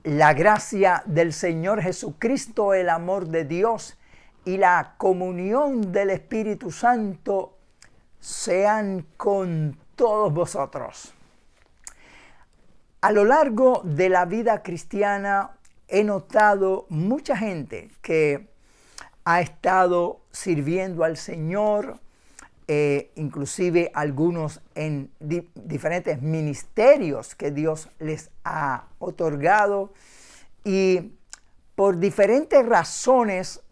La gracia del Señor Jesucristo, el amor de Dios y la comunión del Espíritu Santo sean con todos vosotros. A lo largo de la vida cristiana he notado mucha gente que ha estado sirviendo al Señor, inclusive algunos en diferentes ministerios que Dios les ha otorgado, y por diferentes razones,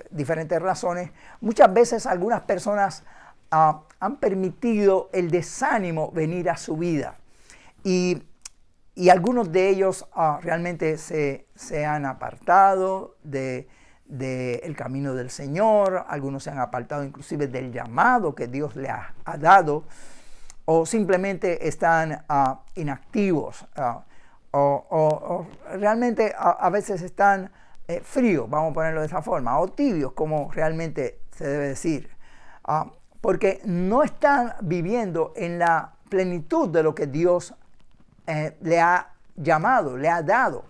diferentes razones, muchas veces algunas personas han permitido el desánimo venir a su vida, y algunos de ellos realmente se han apartado del camino del Señor. Algunos se han apartado inclusive del llamado que Dios le ha dado, o simplemente están inactivos, o realmente a veces están fríos, vamos a ponerlo de esa forma, o tibios, como realmente se debe decir, porque no están viviendo en la plenitud de lo que Dios le ha llamado, le ha dado.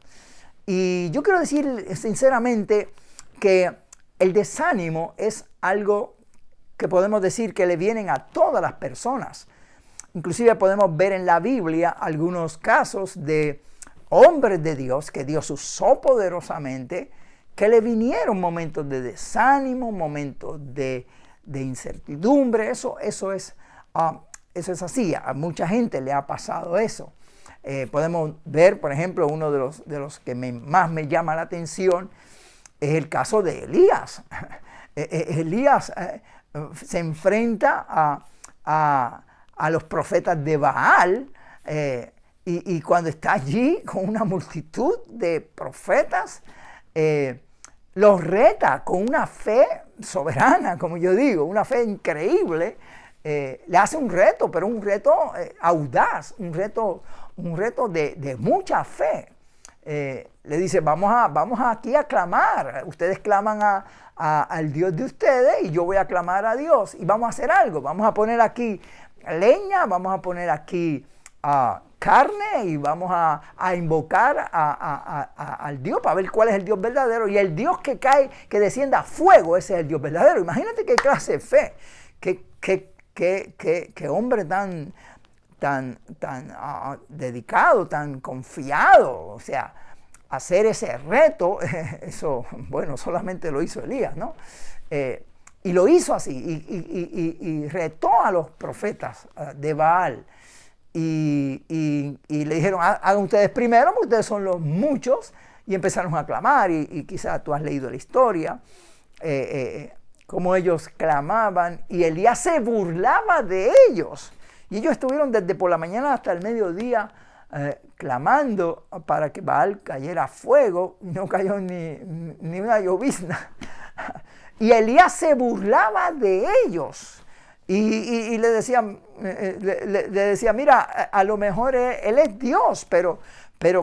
Y yo quiero decir sinceramente que el desánimo es algo que podemos decir que le vienen a todas las personas. Inclusive podemos ver en la Biblia algunos casos de hombres de Dios que Dios usó poderosamente, que le vinieron momentos de desánimo, momentos de incertidumbre. Eso es así. A mucha gente le ha pasado eso. Podemos ver, por ejemplo, uno de los que más me llama la atención es el caso de Elías. Elías se enfrenta a los profetas de Baal, y cuando está allí con una multitud de profetas, los reta con una fe soberana, como yo digo, una fe increíble. Le hace un reto, pero un reto audaz, un reto de mucha fe. Le dice, vamos aquí a clamar. Ustedes claman al Dios de ustedes y yo voy a clamar a Dios. Y vamos a hacer algo. Vamos a poner aquí leña, vamos a poner aquí carne, y vamos a invocar al Dios para ver cuál es el Dios verdadero. Y el Dios que cae, que descienda fuego, ese es el Dios verdadero. Imagínate qué clase de fe, qué hombre tan dedicado, tan confiado. O sea, hacer ese reto, eso, bueno, solamente lo hizo Elías, ¿no? Y lo hizo así, y retó a los profetas de Baal, y le dijeron, hagan ustedes primero, porque ustedes son los muchos, y empezaron a clamar, y quizás tú has leído la historia, cómo ellos clamaban, y Elías se burlaba de ellos. Y ellos estuvieron desde por la mañana hasta el mediodía clamando para que Baal cayera fuego, y no cayó ni una llovizna. Y Elías se burlaba de ellos. Y le decía, mira, a lo mejor él es Dios, pero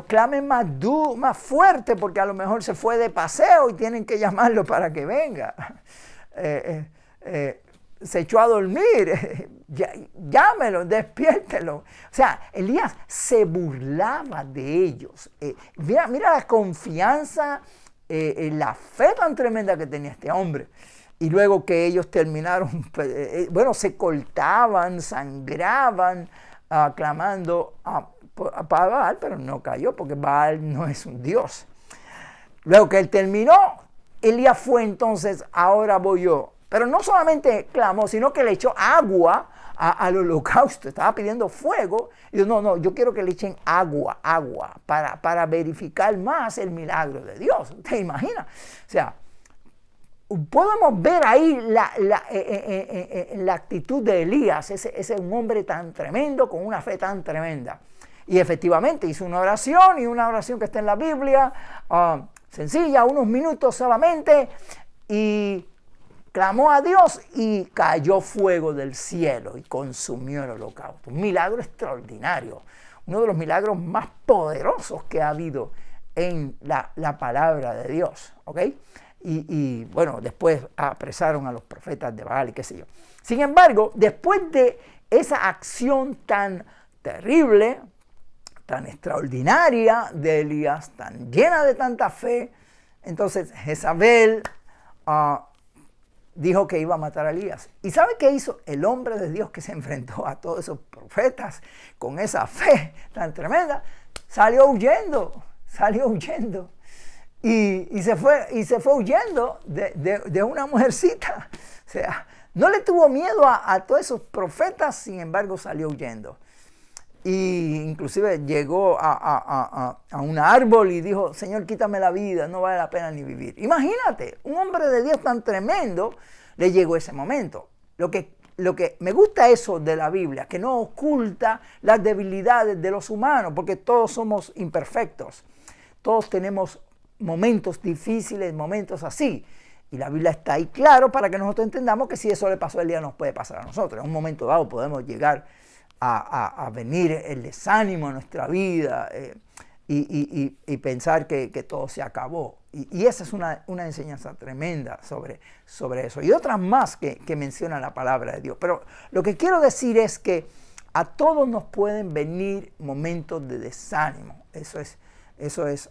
clamen más fuerte, porque a lo mejor se fue de paseo y tienen que llamarlo para que venga. Se echó a dormir, llámelo, despiértelo. O sea, Elías se burlaba de ellos. Mira la confianza, la fe tan tremenda que tenía este hombre. Y luego que ellos terminaron, se cortaban, sangraban, clamando para Baal, pero no cayó, porque Baal no es un dios. Luego que él terminó, Elías fue entonces, ahora voy yo. Pero no solamente clamó, sino que le echó agua al holocausto. Estaba pidiendo fuego. Y dijo, no, yo quiero que le echen agua, para verificar más el milagro de Dios. ¿Usted imagina? O sea, podemos ver ahí la actitud de Elías. Ese es un hombre tan tremendo, con una fe tan tremenda. Y efectivamente hizo una oración que está en la Biblia, sencilla, unos minutos solamente, y clamó a Dios y cayó fuego del cielo y consumió el holocausto. Un milagro extraordinario, uno de los milagros más poderosos que ha habido en la palabra de Dios, ¿ok? Y bueno, después apresaron a los profetas de Baal y qué sé yo. Sin embargo, después de esa acción tan terrible, tan extraordinaria de Elías, tan llena de tanta fe. Entonces Jezabel dijo que iba a matar a Elías. ¿Y sabe qué hizo el hombre de Dios que se enfrentó a todos esos profetas con esa fe tan tremenda? Salió huyendo. Y se fue huyendo de una mujercita. O sea, no le tuvo miedo a todos esos profetas, sin embargo salió huyendo. Y inclusive llegó a un árbol y dijo, Señor, quítame la vida, no vale la pena ni vivir. Imagínate, un hombre de Dios tan tremendo, le llegó ese momento. Lo que me gusta eso de la Biblia, que no oculta las debilidades de los humanos, porque todos somos imperfectos. Todos tenemos momentos difíciles, momentos así. Y la Biblia está ahí claro para que nosotros entendamos que si eso le pasó a Elías, nos puede pasar a nosotros. En un momento dado podemos llegar a venir el desánimo a nuestra vida y pensar que todo se acabó. Y esa es una enseñanza tremenda sobre eso. Y otras más que menciona la palabra de Dios. Pero lo que quiero decir es que a todos nos pueden venir momentos de desánimo. Eso es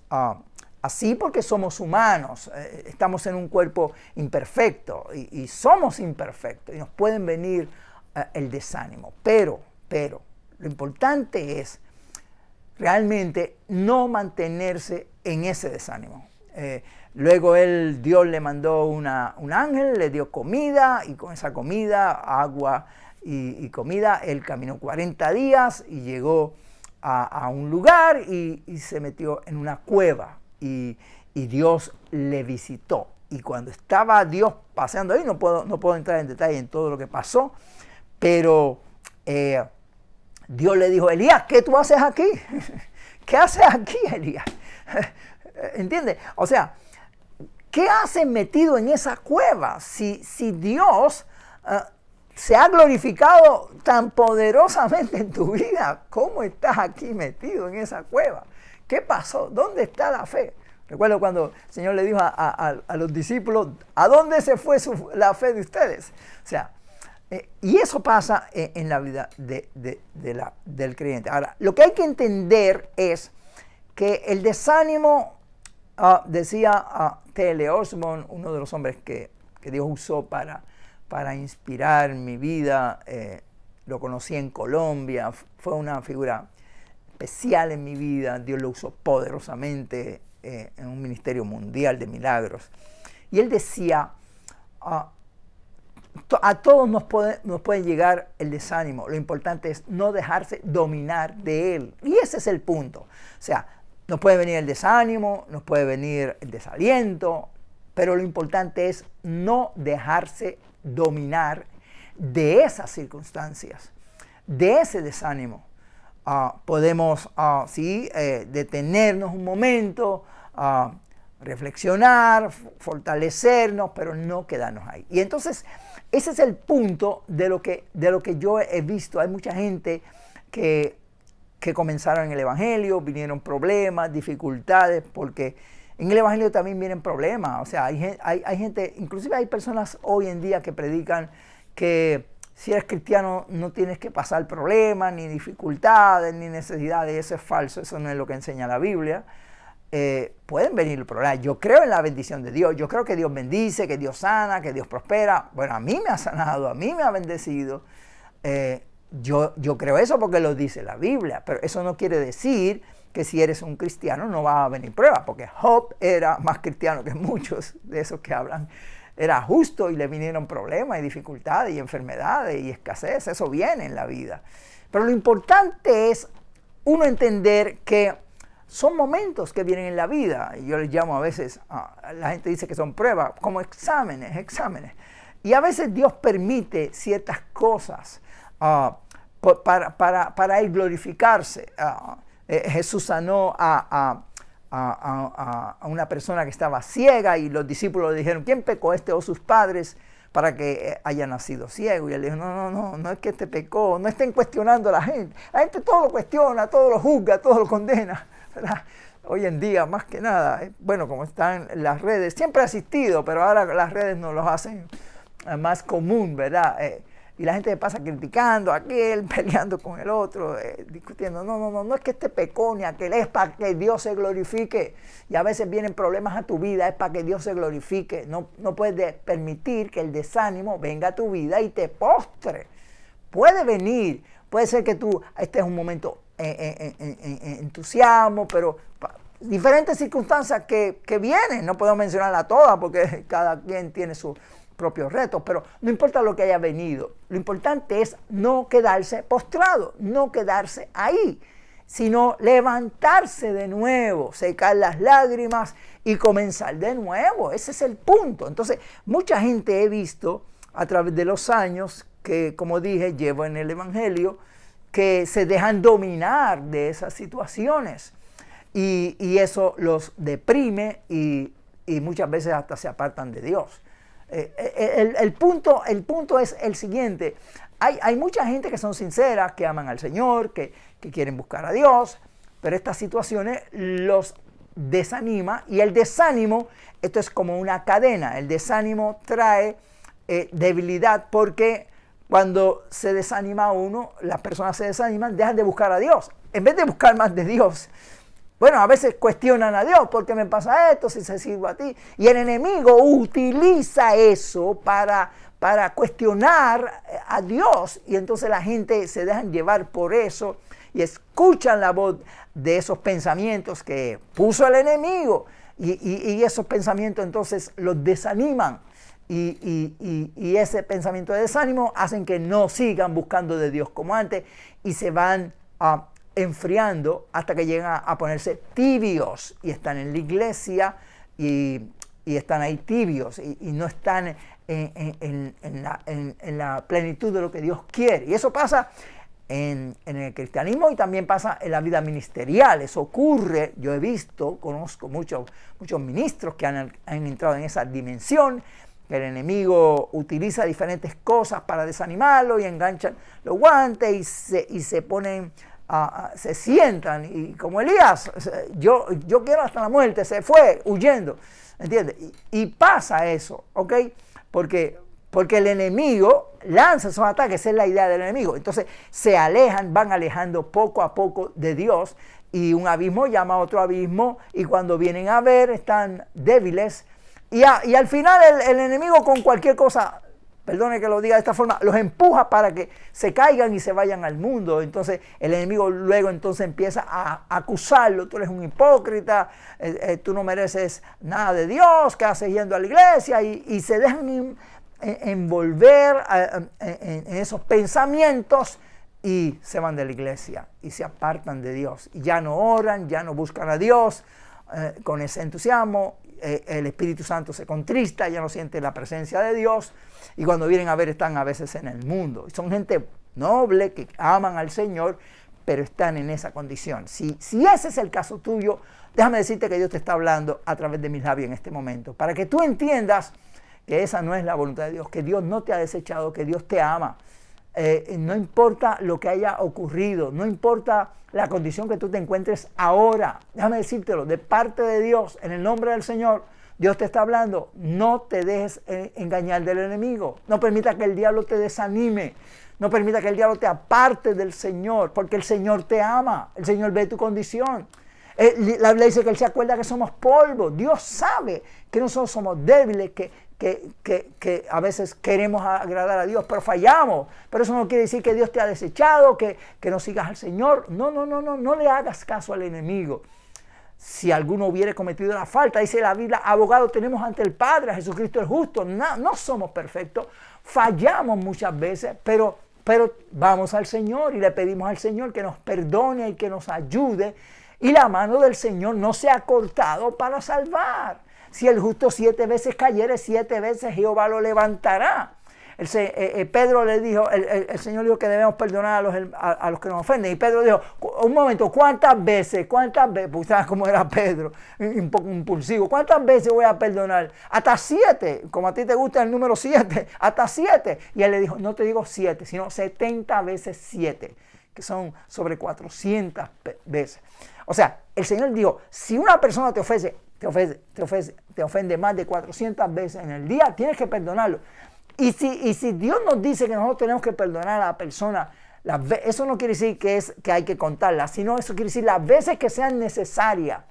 así porque somos humanos. Estamos en un cuerpo imperfecto y somos imperfectos. Y nos pueden venir el desánimo. Pero lo importante es realmente no mantenerse en ese desánimo. Luego Dios le mandó un ángel, le dio comida y con esa comida, agua y comida, él caminó 40 días y llegó a un lugar y se metió en una cueva y Dios le visitó. Y cuando estaba Dios paseando ahí, no puedo entrar en detalle en todo lo que pasó, pero Dios le dijo, Elías, ¿qué tú haces aquí? ¿Qué haces aquí, Elías? ¿Entiendes? O sea, ¿qué haces metido en esa cueva? Si Dios se ha glorificado tan poderosamente en tu vida, ¿cómo estás aquí metido en esa cueva? ¿Qué pasó? ¿Dónde está la fe? Recuerdo cuando el Señor le dijo a los discípulos, ¿a dónde se fue la fe de ustedes? O sea, y eso pasa en la vida del creyente. Ahora, lo que hay que entender es que el desánimo, decía T.L. Osborne, uno de los hombres que Dios usó para inspirar mi vida, lo conocí en Colombia, fue una figura especial en mi vida, Dios lo usó poderosamente en un ministerio mundial de milagros. Y él decía, a todos nos puede llegar el desánimo. Lo importante es no dejarse dominar de él. Y ese es el punto. O sea, nos puede venir el desánimo, nos puede venir el desaliento, pero lo importante es no dejarse dominar de esas circunstancias, de ese desánimo. Podemos, sí, detenernos un momento, reflexionar, fortalecernos, pero no quedarnos ahí. Y entonces, ese es el punto de lo que yo he visto. Hay mucha gente que comenzaron en el Evangelio, vinieron problemas, dificultades, porque en el Evangelio también vienen problemas. O sea, hay gente, inclusive hay personas hoy en día que predican que si eres cristiano no tienes que pasar problemas, ni dificultades, ni necesidades. Eso es falso, eso no es lo que enseña la Biblia. Pueden venir problemas. Yo creo en la bendición de Dios. Yo creo que Dios bendice, que Dios sana, que Dios prospera. Bueno, a mí me ha sanado, a mí me ha bendecido. Yo creo eso porque lo dice la Biblia. Pero eso no quiere decir que si eres un cristiano no va a venir pruebas. Porque Job era más cristiano que muchos de esos que hablan. Era justo y le vinieron problemas y dificultades y enfermedades y escasez. Eso viene en la vida. Pero lo importante es uno entender que son momentos que vienen en la vida. Yo les llamo a veces, la gente dice que son pruebas, como exámenes. Y a veces Dios permite ciertas cosas para Él glorificarse. Jesús sanó a una persona que estaba ciega y los discípulos le dijeron, ¿quién pecó, este o sus padres, para que haya nacido ciego? Y él dijo, no es que este pecó, no estén cuestionando a la gente. La gente todo lo cuestiona, todo lo juzga, todo lo condena, ¿verdad? Hoy en día, más que nada, bueno, como están las redes, siempre ha existido, pero ahora las redes nos lo hacen más común, ¿verdad? Y la gente pasa criticando a aquel, peleando con el otro, discutiendo. No es que este pecó ni aquel, es para que Dios se glorifique. Y a veces vienen problemas a tu vida, es para que Dios se glorifique. No puedes permitir que el desánimo venga a tu vida y te postre. Puede venir, puede ser que tú estés en un momento en entusiasmo, pero diferentes circunstancias que vienen, no puedo mencionarlas todas porque cada quien tiene sus propios retos, pero no importa lo que haya venido, lo importante es no quedarse postrado, no quedarse ahí, sino levantarse de nuevo, secar las lágrimas y comenzar de nuevo. Ese es el punto. Entonces, mucha gente he visto a través de los años que, como dije, llevo en el Evangelio, que se dejan dominar de esas situaciones y eso los deprime y muchas veces hasta se apartan de Dios. El punto es el siguiente: hay mucha gente que son sinceras, que aman al Señor, que quieren buscar a Dios, pero estas situaciones los desanima, y el desánimo, esto es como una cadena. El desánimo trae debilidad, porque cuando se desanima uno, las personas se desaniman, dejan de buscar a Dios, en vez de buscar más de Dios. Bueno, a veces cuestionan a Dios: ¿por qué me pasa esto si se sirvo a ti? Y el enemigo utiliza eso para cuestionar a Dios, y entonces la gente se dejan llevar por eso y escuchan la voz de esos pensamientos que puso el enemigo, y esos pensamientos entonces los desaniman, y ese pensamiento de desánimo hacen que no sigan buscando de Dios como antes, y se van enfriando hasta que llegan a ponerse tibios, y están en la iglesia y están ahí tibios y no están en la plenitud de lo que Dios quiere. Y eso pasa en el cristianismo y también pasa en la vida ministerial. Eso ocurre, yo he visto, conozco muchos ministros que han entrado en esa dimensión. El enemigo utiliza diferentes cosas para desanimarlo y enganchan los guantes y se ponen, se sientan, y como Elías, yo quiero hasta la muerte, se fue huyendo, ¿entiendes? Y pasa eso, ¿ok? Porque el enemigo lanza esos ataques, esa es la idea del enemigo. Entonces se alejan, van alejando poco a poco de Dios, y un abismo llama a otro abismo, y cuando vienen a ver están débiles, y al final el enemigo con cualquier cosa, perdone que lo diga de esta forma, los empuja para que se caigan y se vayan al mundo. Entonces el enemigo luego entonces empieza a acusarlo: tú eres un hipócrita, tú no mereces nada de Dios, ¿qué haces yendo a la iglesia? Y se dejan envolver en esos pensamientos y se van de la iglesia y se apartan de Dios. Y ya no oran, ya no buscan a Dios con ese entusiasmo. El Espíritu Santo se contrista, ya no siente la presencia de Dios, y cuando vienen a ver están a veces en el mundo. Son gente noble que aman al Señor, pero están en esa condición. Si ese es el caso tuyo, déjame decirte que Dios te está hablando a través de mis labios en este momento, para que tú entiendas que esa no es la voluntad de Dios, que Dios no te ha desechado, que Dios te ama. No importa lo que haya ocurrido, no importa la condición que tú te encuentres ahora, déjame decírtelo, de parte de Dios, en el nombre del Señor, Dios te está hablando: no te dejes engañar del enemigo, no permita que el diablo te desanime, no permita que el diablo te aparte del Señor, porque el Señor te ama, el Señor ve tu condición. La Biblia dice que Él se acuerda que somos polvo. Dios sabe que nosotros somos débiles, que a veces queremos agradar a Dios, pero fallamos. Pero eso no quiere decir que Dios te ha desechado, que no sigas al Señor. No le hagas caso al enemigo. Si alguno hubiere cometido la falta, dice la Biblia, abogado tenemos ante el Padre, a Jesucristo el justo. No somos perfectos, fallamos muchas veces, pero vamos al Señor y le pedimos al Señor que nos perdone y que nos ayude. Y la mano del Señor no se ha cortado para salvar. Si el justo 7 veces cayere, 7 veces Jehová lo levantará. Pedro le dijo, el Señor dijo que debemos perdonar a los que nos ofenden. Y Pedro dijo: un momento, ¿cuántas veces? Pues sabes cómo era Pedro, un poco impulsivo. ¿Cuántas veces voy a perdonar? Hasta 7, como a ti te gusta el número 7, hasta 7. Y él le dijo: no te digo 7, sino 70 veces 7, que son sobre 400 veces. O sea, el Señor dijo: si una persona te ofende más de 400 veces en el día, tienes que perdonarlo. Y si Dios nos dice que nosotros tenemos que perdonar a la persona, eso no quiere decir que hay que contarla, sino eso quiere decir las veces que sean necesarias.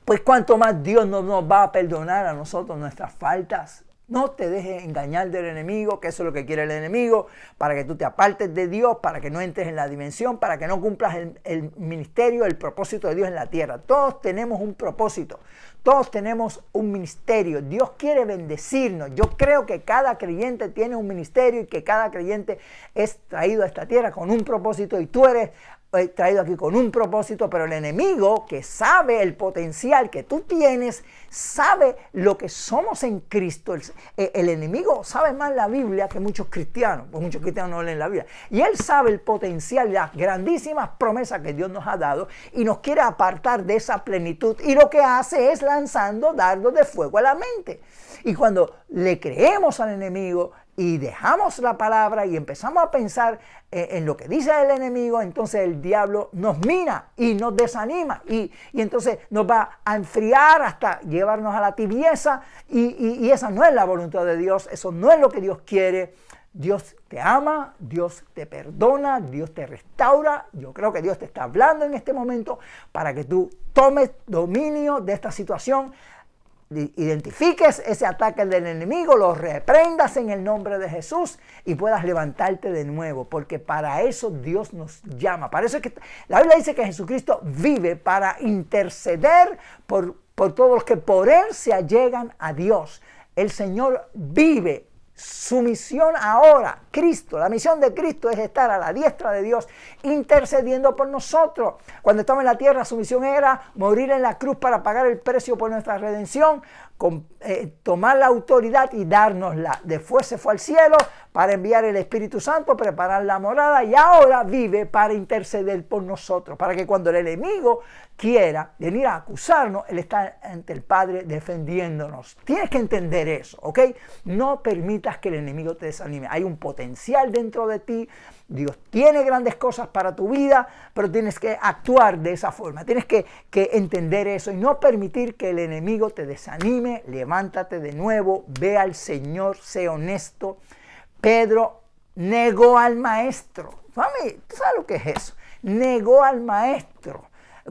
Pues cuanto más Dios nos va a perdonar a nosotros nuestras faltas. No te dejes engañar del enemigo, que eso es lo que quiere el enemigo, para que tú te apartes de Dios, para que no entres en la dimensión, para que no cumplas el ministerio, el propósito de Dios en la tierra. Todos tenemos un propósito, todos tenemos un ministerio. Dios quiere bendecirnos. Yo creo que cada creyente tiene un ministerio y que cada creyente es traído a esta tierra con un propósito y tú eres traído aquí con un propósito, pero el enemigo, que sabe el potencial que tú tienes, sabe lo que somos en Cristo. El enemigo sabe más la Biblia que muchos cristianos, porque muchos cristianos no leen la Biblia. Y él sabe el potencial, las grandísimas promesas que Dios nos ha dado y nos quiere apartar de esa plenitud. Y lo que hace es lanzando dardos de fuego a la mente. Y cuando le creemos al enemigo y dejamos la palabra y empezamos a pensar en lo que dice el enemigo, entonces el diablo nos mina y nos desanima y entonces nos va a enfriar hasta llevarnos a la tibieza y esa no es la voluntad de Dios, eso no es lo que Dios quiere. Dios te ama, Dios te perdona, Dios te restaura. Yo creo que Dios te está hablando en este momento para que tú tomes dominio de esta situación. Identifiques ese ataque del enemigo, lo reprendas en el nombre de Jesús y puedas levantarte de nuevo, porque para eso Dios nos llama. Para eso es que la Biblia dice que Jesucristo vive para interceder por todos los que por Él se allegan a Dios. El Señor vive. Su misión ahora, Cristo, la misión de Cristo es estar a la diestra de Dios intercediendo por nosotros. Cuando estaba en la tierra, su misión era morir en la cruz para pagar el precio por nuestra redención, tomar la autoridad y dárnosla. Después se fue al cielo para enviar el Espíritu Santo, preparar la morada y ahora vive para interceder por nosotros, para que cuando el enemigo quiera venir a acusarnos, Él está ante el Padre defendiéndonos. Tienes que entender eso, ¿ok? No permitas que el enemigo te desanime. Hay un potencial dentro de ti. Dios tiene grandes cosas para tu vida, pero tienes que actuar de esa forma. Tienes que entender eso y no permitir que el enemigo te desanime. Levántate de nuevo, ve al Señor, sé honesto. Pedro negó al maestro. Mami, ¿tú sabes lo que es eso? Negó al maestro.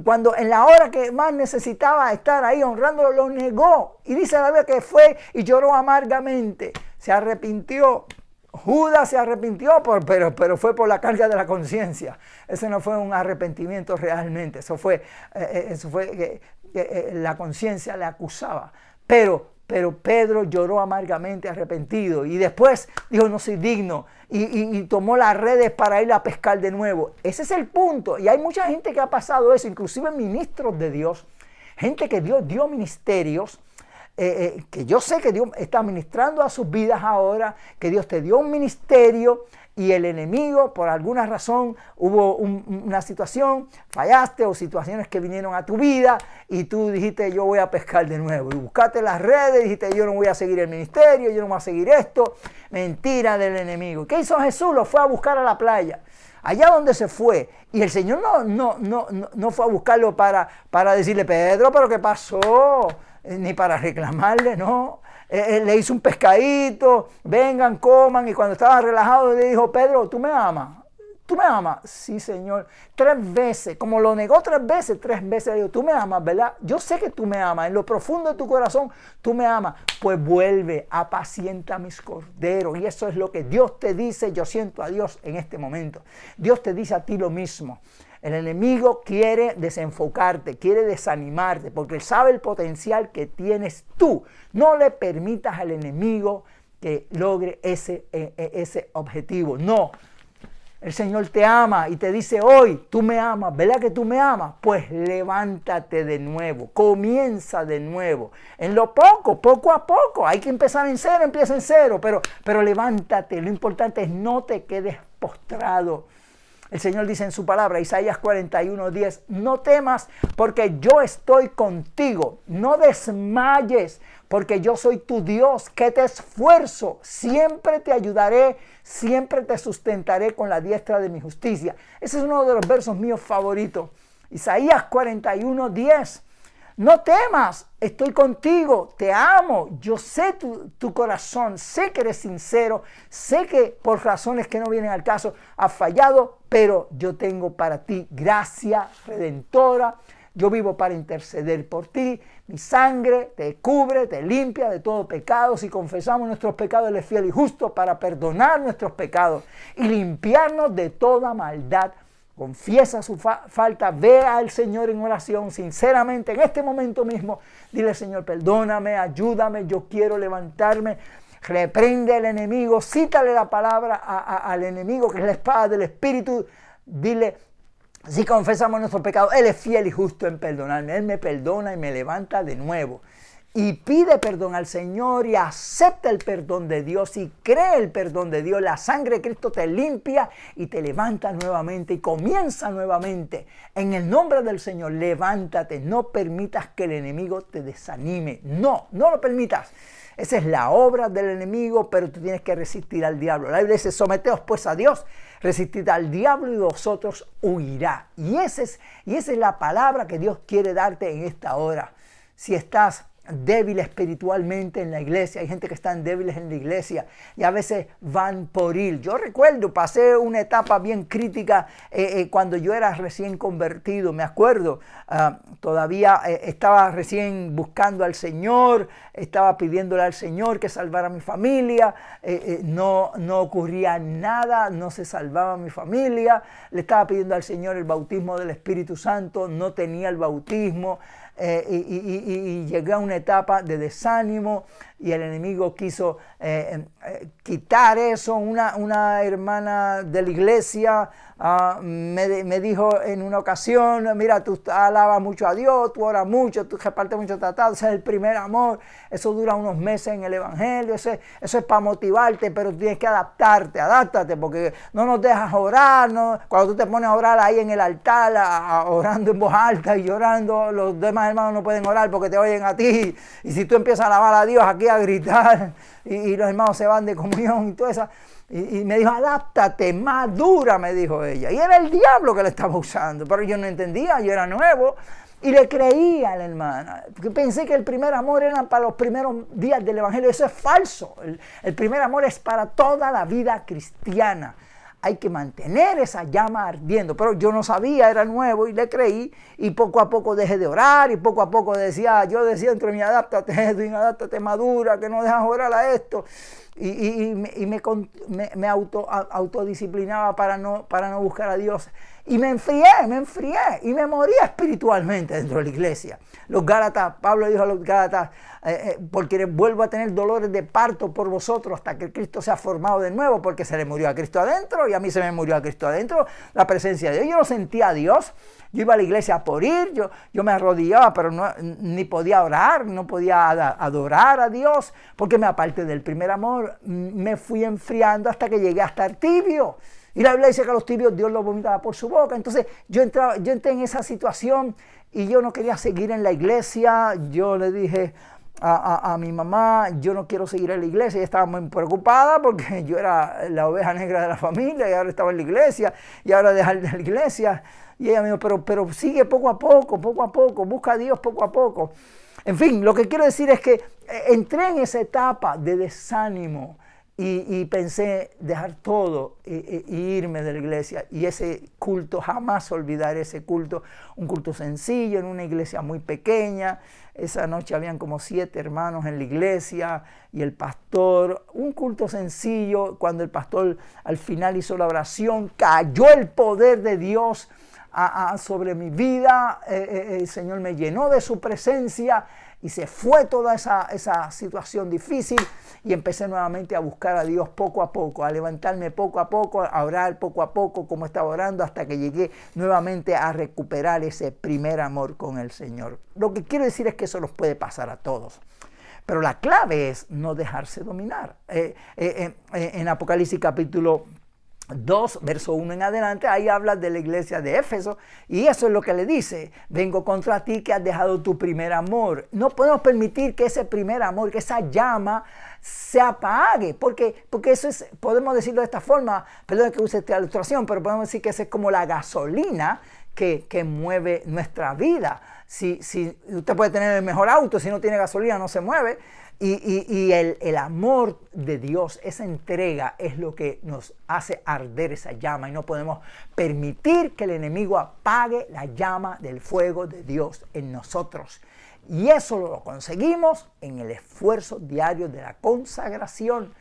Cuando en la hora que más necesitaba estar ahí honrándolo, lo negó. Y dice la Biblia que fue y lloró amargamente. Se arrepintió. Judas se arrepintió, pero fue por la carga de la conciencia. Ese no fue un arrepentimiento realmente. Eso fue que la conciencia le acusaba. Pero Pedro lloró amargamente arrepentido y después dijo no soy digno y tomó las redes para ir a pescar de nuevo. Ese es el punto y hay mucha gente que ha pasado eso, inclusive ministros de Dios, gente que Dios dio ministerios, que yo sé que Dios está ministrando a sus vidas ahora, que Dios te dio un ministerio y el enemigo por alguna razón hubo una situación, fallaste o situaciones que vinieron a tu vida y tú dijiste yo voy a pescar de nuevo y buscaste las redes y dijiste yo no voy a seguir el ministerio, yo no voy a seguir esto. Mentira del enemigo. ¿Qué hizo Jesús? Lo fue a buscar a la playa. Allá donde se fue. Y el Señor no fue a buscarlo para decirle Pedro, pero ¿qué pasó? Ni para reclamarle, no. Le hizo un pescadito, vengan, coman, y cuando estaba relajado le dijo, Pedro, ¿tú me amas? ¿Tú me amas? Sí, Señor. 3 veces, como lo negó 3 veces le dijo, tú me amas, ¿verdad? Yo sé que tú me amas, en lo profundo de tu corazón, tú me amas. Pues vuelve, apacienta mis corderos. Y eso es lo que Dios te dice, yo siento a Dios en este momento. Dios te dice a ti lo mismo. El enemigo quiere desenfocarte, quiere desanimarte, porque él sabe el potencial que tienes tú. No le permitas al enemigo que logre ese objetivo. No. El Señor te ama y te dice hoy, tú me amas, ¿verdad que tú me amas? Pues levántate de nuevo, comienza de nuevo. En lo poco a poco, hay que empezar en cero, empieza en cero, pero levántate. Lo importante es no te quedes postrado. El Señor dice en su palabra, Isaías 41:10, no temas porque yo estoy contigo, no desmayes porque yo soy tu Dios, que te esfuerzo, siempre te ayudaré, siempre te sustentaré con la diestra de mi justicia. Ese es uno de los versos míos favoritos. Isaías 41:10 No temas, estoy contigo, te amo, yo sé tu corazón, sé que eres sincero, sé que por razones que no vienen al caso has fallado, pero yo tengo para ti gracia redentora. Yo vivo para interceder por ti. Mi sangre te cubre, te limpia de todo pecado. Si confesamos nuestros pecados, Él es fiel y justo para perdonar nuestros pecados y limpiarnos de toda maldad. Confiesa su falta, ve al Señor en oración, sinceramente, en este momento mismo. Dile, Señor, perdóname, ayúdame, yo quiero levantarme. Reprende al enemigo, cítale la palabra al enemigo, que es la espada del Espíritu. Dile, si confesamos nuestros pecados, Él es fiel y justo en perdonarme. Él me perdona y me levanta de nuevo. Y pide perdón al Señor y acepta el perdón de Dios y cree el perdón de Dios. La sangre de Cristo te limpia y te levanta nuevamente y comienza nuevamente. En el nombre del Señor, levántate. No permitas que el enemigo te desanime. No lo permitas. Esa es la obra del enemigo, pero tú tienes que resistir al diablo. La Biblia dice, someteos pues a Dios, resistid al diablo y vosotros huirá. Y esa es la palabra que Dios quiere darte en esta hora. Si estás débil espiritualmente en la iglesia, hay gente que están débiles en la iglesia y a veces van por ir. Yo recuerdo, pasé una etapa bien crítica cuando yo era recién convertido, me acuerdo, todavía estaba recién buscando al Señor, estaba pidiéndole al Señor que salvara a mi familia, no ocurría nada, no se salvaba mi familia, le estaba pidiendo al Señor el bautismo del Espíritu Santo, no tenía el bautismo. Y llegué a una etapa de desánimo y el enemigo quiso quitar eso. Una hermana de la iglesia me dijo en una ocasión, mira, tú alabas mucho a Dios, tú oras mucho, tú repartes mucho tratado, ese es el primer amor, eso dura unos meses en el evangelio, eso es para motivarte, pero tienes que adáptate, porque no nos dejas orar, no, cuando tú te pones a orar ahí en el altar, orando en voz alta y llorando, los demás hermanos no pueden orar porque te oyen a ti, y si tú empiezas a alabar a Dios aquí a gritar, y los hermanos se van de comunión y todo eso. Y me dijo, adáptate, madura, me dijo ella. Y era el diablo que le estaba usando, pero yo no entendía, yo era nuevo. Y le creía a la hermana, porque pensé que el primer amor era para los primeros días del evangelio. Eso es falso. El primer amor es para toda la vida cristiana. Hay que mantener esa llama ardiendo. Pero yo no sabía, era nuevo y le creí. Y poco a poco dejé de orar. Y poco a poco yo decía entre mí, adáptate, madura, que no dejas orar a esto. Y me autodisciplinaba para no buscar a Dios. Y me enfrié y me moría espiritualmente dentro de la iglesia. Los Gálatas, Pablo dijo a los Gálatas, porque vuelvo a tener dolores de parto por vosotros hasta que Cristo sea formado de nuevo, porque se le murió a Cristo adentro y a mí se me murió a Cristo adentro la presencia de Dios. Yo no sentía a Dios, yo iba a la iglesia por ir, yo me arrodillaba, pero ni podía orar, no podía adorar a Dios, porque me aparté del primer amor, me fui enfriando hasta que llegué a estar tibio. Y la Biblia dice que a los tibios Dios los vomitaba por su boca. Entonces yo entré en esa situación y yo no quería seguir en la iglesia. Yo le dije a mi mamá, yo no quiero seguir en la iglesia. Ella estaba muy preocupada porque yo era la oveja negra de la familia y ahora estaba en la iglesia y ahora dejar de la iglesia. Y ella me dijo, pero sigue poco a poco, busca a Dios poco a poco. En fin, lo que quiero decir es que entré en esa etapa de desánimo. Y pensé dejar todo e irme de la iglesia. Y ese culto, jamás olvidaré ese culto. Un culto sencillo en una iglesia muy pequeña. Esa noche habían como 7 hermanos en la iglesia y el pastor. Un culto sencillo. Cuando el pastor al final hizo la oración, cayó el poder de Dios sobre mi vida. El Señor me llenó de su presencia. Y se fue toda esa situación difícil y empecé nuevamente a buscar a Dios poco a poco, a levantarme poco a poco, a orar poco a poco como estaba orando hasta que llegué nuevamente a recuperar ese primer amor con el Señor. Lo que quiero decir es que eso nos puede pasar a todos. Pero la clave es no dejarse dominar. En Apocalipsis capítulo 2, verso 1 en adelante, ahí habla de la iglesia de Éfeso y eso es lo que le dice: vengo contra ti que has dejado tu primer amor. No podemos permitir que ese primer amor, que esa llama se apague, porque eso es, podemos decirlo de esta forma, perdón que use esta ilustración, pero podemos decir que esa es como la gasolina que mueve nuestra vida. Si usted puede tener el mejor auto, si no tiene gasolina no se mueve. Y el amor de Dios, esa entrega es lo que nos hace arder esa llama, y no podemos permitir que el enemigo apague la llama del fuego de Dios en nosotros. Y eso lo conseguimos en el esfuerzo diario de la consagración.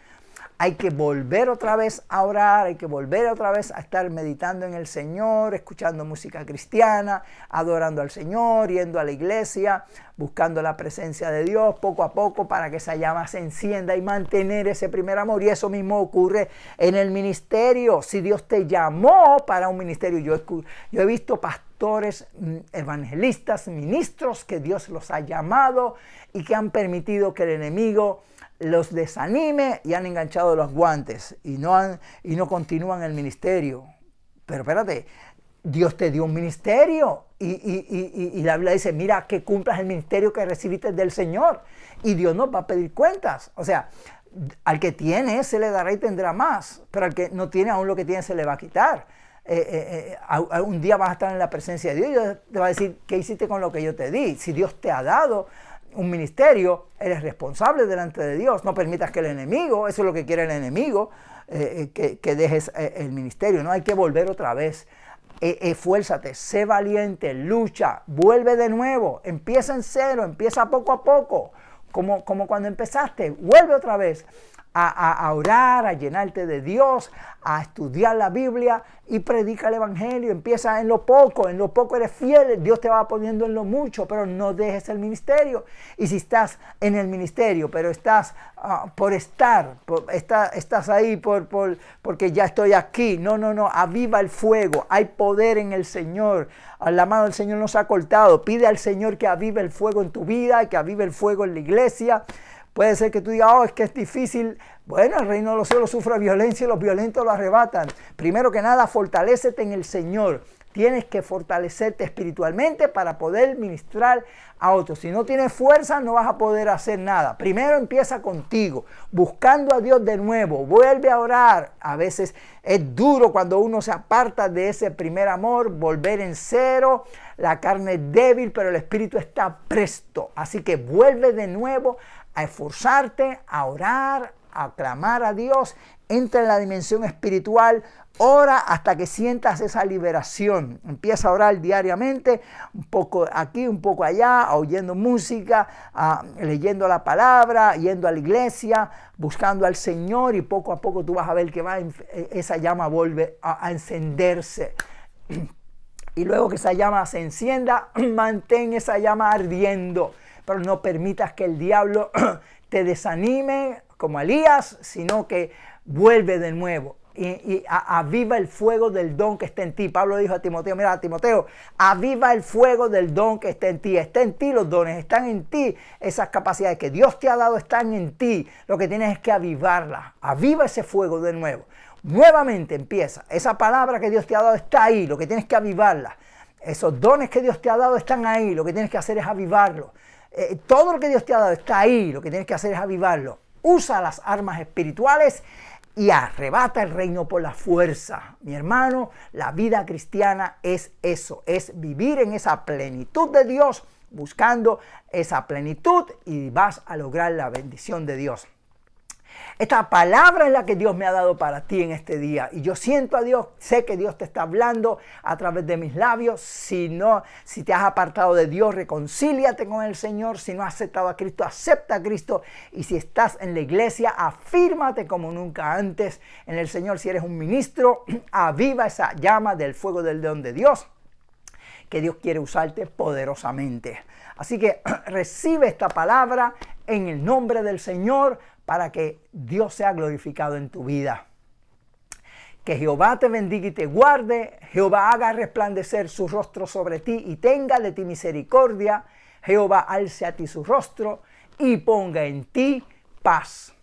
Hay que volver otra vez a orar, hay que volver otra vez a estar meditando en el Señor, escuchando música cristiana, adorando al Señor, yendo a la iglesia, buscando la presencia de Dios poco a poco para que esa llama se encienda y mantener ese primer amor. Y eso mismo ocurre en el ministerio. Si Dios te llamó para un ministerio, yo he visto pastores, evangelistas, ministros que Dios los ha llamado y que han permitido que el enemigo los desanime y han enganchado los guantes y no continúan el ministerio. Pero espérate, Dios te dio un ministerio y la Biblia dice, mira, que cumplas el ministerio que recibiste del Señor, y Dios nos va a pedir cuentas. O sea, al que tiene se le dará y tendrá más, pero al que no tiene, aún lo que tiene se le va a quitar. Un día vas a estar en la presencia de Dios y Dios te va a decir, ¿qué hiciste con lo que yo te di? Si Dios te ha dado un ministerio, eres responsable delante de Dios. No permitas que el enemigo, eso es lo que quiere el enemigo, que dejes el ministerio. No hay que volver otra vez. Esfuérzate, sé valiente, lucha, vuelve de nuevo, empieza en cero, empieza poco a poco, como cuando empezaste, vuelve otra vez a orar, a llenarte de Dios, a estudiar la Biblia y predica el Evangelio. Empieza en lo poco eres fiel, Dios te va poniendo en lo mucho, pero no dejes el ministerio. Y si estás en el ministerio, pero estás estás ahí porque ya estoy aquí, no, aviva el fuego, hay poder en el Señor, la mano del Señor nos ha cortado, pide al Señor que avive el fuego en tu vida, que avive el fuego en la iglesia. Puede ser que tú digas, es que es difícil. Bueno, el reino de los cielos sufre violencia y los violentos lo arrebatan. Primero que nada, fortalécete en el Señor. Tienes que fortalecerte espiritualmente para poder ministrar a otros. Si no tienes fuerza, no vas a poder hacer nada. Primero empieza contigo, buscando a Dios de nuevo. Vuelve a orar. A veces es duro cuando uno se aparta de ese primer amor, volver en cero. La carne es débil, pero el espíritu está presto. Así que vuelve de nuevo a esforzarte, a orar, a clamar a Dios. Entra en la dimensión espiritual, ora hasta que sientas esa liberación. Empieza a orar diariamente, un poco aquí, un poco allá, oyendo música, leyendo la palabra, yendo a la iglesia, buscando al Señor, y poco a poco tú vas a ver que esa llama vuelve a encenderse. Y luego que esa llama se encienda, mantén esa llama ardiendo. Pero no permitas que el diablo te desanime como Elías, sino que vuelve de nuevo y aviva el fuego del don que está en ti. Pablo dijo a Timoteo, mira, Timoteo, aviva el fuego del don que está en ti. Está en ti los dones, están en ti esas capacidades que Dios te ha dado, están en ti. Lo que tienes es que avivarlas. Aviva ese fuego de nuevo. Nuevamente empieza. Esa palabra que Dios te ha dado está ahí, lo que tienes que avivarla. Esos dones que Dios te ha dado están ahí, lo que tienes que hacer es avivarlos. Todo lo que Dios te ha dado está ahí, lo que tienes que hacer es avivarlo. Usa las armas espirituales y arrebata el reino por la fuerza. Mi hermano, la vida cristiana es eso, es vivir en esa plenitud de Dios, buscando esa plenitud, y vas a lograr la bendición de Dios. Esta palabra es la que Dios me ha dado para ti en este día. Y yo siento a Dios, sé que Dios te está hablando a través de mis labios. Si te has apartado de Dios, reconcíliate con el Señor. Si no has aceptado a Cristo, acepta a Cristo. Y si estás en la iglesia, afírmate como nunca antes en el Señor. Si eres un ministro, aviva esa llama del fuego del don de Dios, que Dios quiere usarte poderosamente. Así que recibe esta palabra en el nombre del Señor, para que Dios sea glorificado en tu vida. Que Jehová te bendiga y te guarde. Jehová haga resplandecer su rostro sobre ti y tenga de ti misericordia. Jehová alce a ti su rostro y ponga en ti paz.